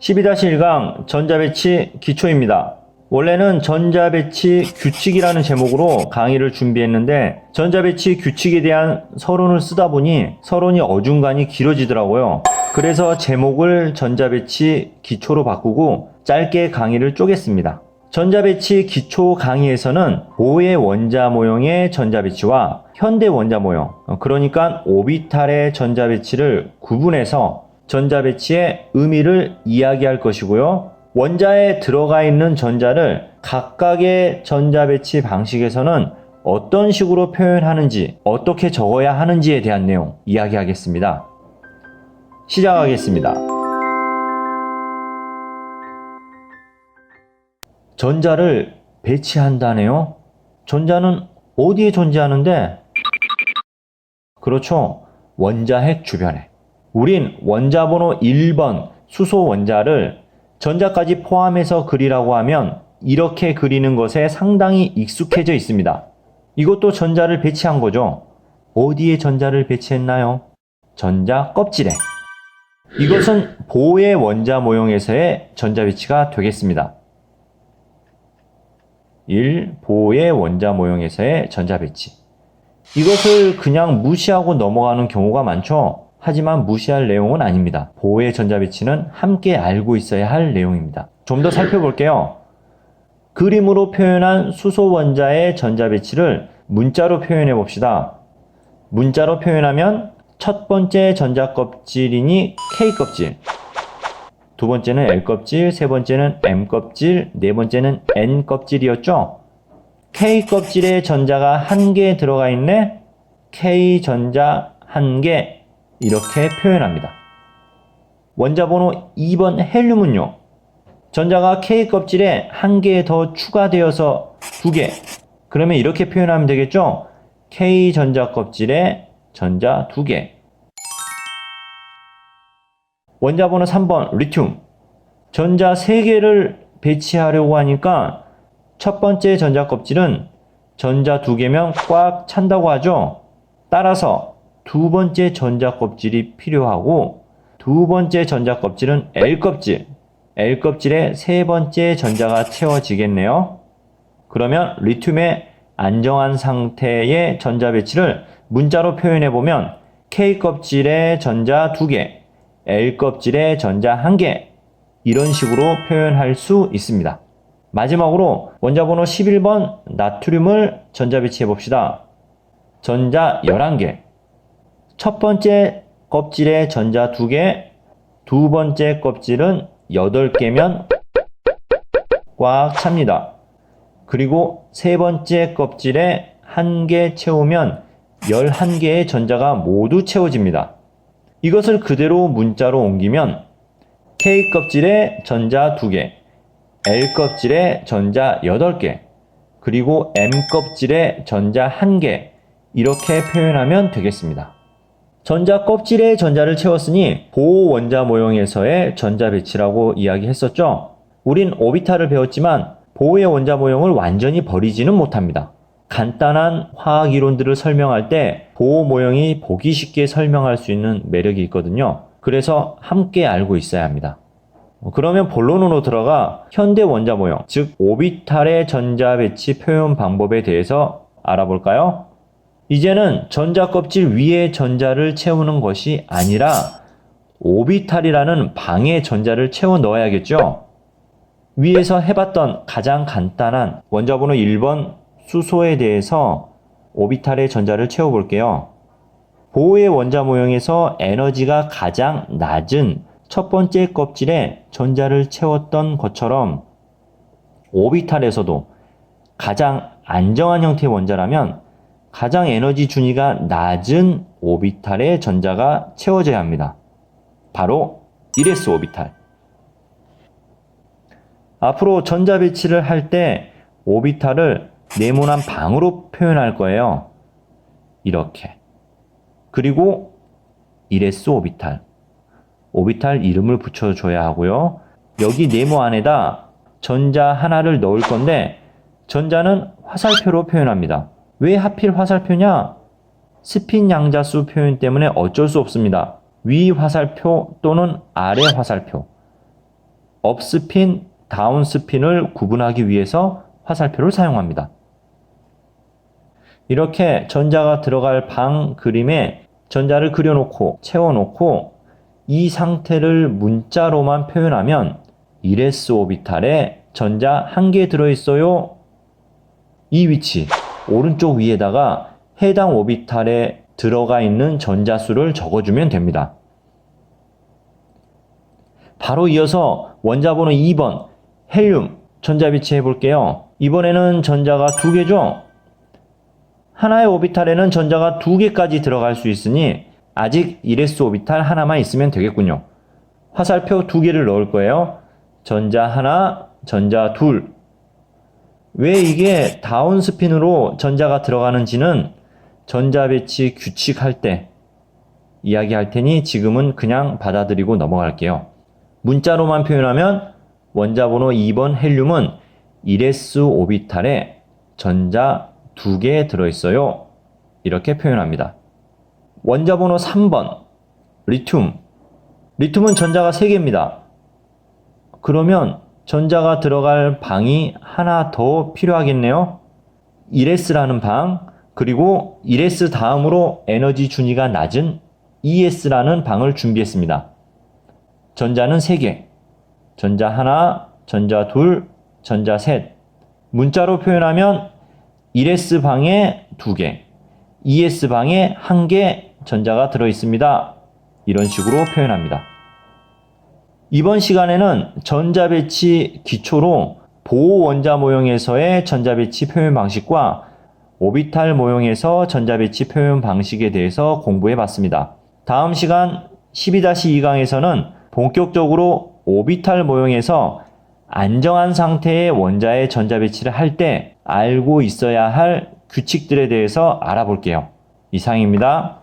12-1강 전자배치 기초입니다. 원래는 전자배치 규칙이라는 제목으로 강의를 준비했는데 전자배치 규칙에 대한 서론을 쓰다 보니 서론이 어중간히 길어지더라고요. 그래서 제목을 전자배치 기초로 바꾸고 짧게 강의를 쪼갰습니다. 전자배치 기초 강의에서는 보의 원자 모형의 전자배치와 현대 원자 모형, 그러니까 오비탈의 전자배치를 구분해서 전자배치의 의미를 이야기할 것이고요. 원자에 들어가 있는 전자를 각각의 전자배치 방식에서는 어떤 식으로 표현하는지, 어떻게 적어야 하는지에 대한 내용 이야기하겠습니다. 시작하겠습니다. 전자를 배치한다네요? 전자는 어디에 존재하는데? 그렇죠. 원자핵 주변에. 우린 원자번호 1번 수소 원자를 전자까지 포함해서 그리라고 하면 이렇게 그리는 것에 상당히 익숙해져 있습니다. 이것도 전자를 배치한 거죠. 어디에 전자를 배치했나요? 전자 껍질에. 이것은 보의 원자 모형에서의 전자 배치가 되겠습니다. 1. 보의 원자 모형에서의 전자 배치. 이것을 그냥 무시하고 넘어가는 경우가 많죠. 하지만 무시할 내용은 아닙니다. 보의 전자 배치는 함께 알고 있어야 할 내용입니다. 좀 더 살펴볼게요. 그림으로 표현한 수소 원자의 전자 배치를 문자로 표현해 봅시다. 문자로 표현하면 첫 번째 전자 껍질이니 K 껍질, 두 번째는 L 껍질, 세 번째는 M 껍질, 네 번째는 N 껍질이었죠? K 껍질에 전자가 한 개 들어가 있네? K 전자 한 개, 이렇게 표현합니다. 원자 번호 2번 헬륨은요. 전자가 K 껍질에 한 개 더 추가되어서 두 개. 그러면 이렇게 표현하면 되겠죠? K 전자 껍질에 전자 두 개. 원자 번호 3번 리튬. 전자 3개를 배치하려고 하니까 첫 번째 전자 껍질은 전자 2개면 꽉 찬다고 하죠. 따라서 두 번째 전자 껍질이 필요하고 두 번째 전자 껍질은 L 껍질. L 껍질에 세 번째 전자가 채워지겠네요. 그러면 리튬의 안정한 상태의 전자 배치를 문자로 표현해 보면 K 껍질에 전자 2개, L 껍질에 전자 1개, 이런 식으로 표현할 수 있습니다. 마지막으로 원자 번호 11번 나트륨을 전자 배치해 봅시다. 전자 11개. 첫 번째 껍질에 전자 2개, 두 번째 껍질은 8개면 꽉 찹니다. 그리고 세 번째 껍질에 1개 채우면 11개의 전자가 모두 채워집니다. 이것을 그대로 문자로 옮기면 K 껍질에 전자 2개, L 껍질에 전자 8개, 그리고 M 껍질에 전자 1개, 이렇게 표현하면 되겠습니다. 전자 껍질에 전자를 채웠으니 보호 원자 모형에서의 전자 배치라고 이야기했었죠. 우린 오비탈을 배웠지만 보호의 원자 모형을 완전히 버리지는 못합니다. 간단한 화학 이론들을 설명할 때 보호 모형이 보기 쉽게 설명할 수 있는 매력이 있거든요. 그래서 함께 알고 있어야 합니다. 그러면 본론으로 들어가 현대 원자 모형, 즉 오비탈의 전자 배치 표현 방법에 대해서 알아볼까요? 이제는 전자 껍질 위에 전자를 채우는 것이 아니라 오비탈이라는 방에 전자를 채워 넣어야겠죠? 위에서 해봤던 가장 간단한 원자 번호 1번 수소에 대해서 오비탈의 전자를 채워볼게요. 보호의 원자 모형에서 에너지가 가장 낮은 첫 번째 껍질에 전자를 채웠던 것처럼 오비탈에서도 가장 안정한 형태의 원자라면 가장 에너지 준위가 낮은 오비탈에 전자가 채워져야 합니다. 바로 1s 오비탈. 앞으로 전자 배치를 할 때 오비탈을 네모난 방으로 표현할 거예요. 이렇게. 그리고 1s 오비탈. 오비탈 이름을 붙여줘야 하고요. 여기 네모 안에다 전자 하나를 넣을 건데 전자는 화살표로 표현합니다. 왜 하필 화살표냐? 스핀 양자수 표현 때문에 어쩔 수 없습니다. 위 화살표 또는 아래 화살표. 업스핀, 다운스핀을 구분하기 위해서 화살표를 사용합니다. 이렇게 전자가 들어갈 방 그림에 전자를 그려놓고 채워놓고 이 상태를 문자로만 표현하면 1s 오비탈에 전자 1개 들어있어요. 이 위치 오른쪽 위에다가 해당 오비탈에 들어가 있는 전자 수를 적어주면 됩니다. 바로 이어서 원자번호 2번 헬륨 전자 배치해 볼게요. 이번에는 전자가 2개죠. 하나의 오비탈에는 전자가 2개까지 들어갈 수 있으니 아직 1s 오비탈 하나만 있으면 되겠군요. 화살표 2개를 넣을 거예요. 전자 하나, 전자 둘. 왜 이게 다운스핀으로 전자가 들어가는지는 전자 배치 규칙할 때 이야기할 테니 지금은 그냥 받아들이고 넘어갈게요. 문자로만 표현하면 원자번호 2번 헬륨은 1s 오비탈에 전자 2개 들어있어요. 이렇게 표현합니다. 원자번호 3번 리튬. 리튬은 전자가 3개입니다. 그러면 전자가 들어갈 방이 하나 더 필요하겠네요. 1s라는 방, 그리고 1s 다음으로 에너지 준위가 낮은 2s라는 방을 준비했습니다. 전자는 3개. 전자 하나, 전자 둘, 전자 셋. 문자로 표현하면 1s 방에 2개, 2s 방에 1개 전자가 들어있습니다. 이런 식으로 표현합니다. 이번 시간에는 전자 배치 기초로 보호 원자 모형에서의 전자 배치 표현 방식과 오비탈 모형에서 전자 배치 표현 방식에 대해서 공부해 봤습니다. 다음 시간 12-2강에서는 본격적으로 오비탈 모형에서 안정한 상태의 원자의 전자 배치를 할 때 알고 있어야 할 규칙들에 대해서 알아볼게요. 이상입니다.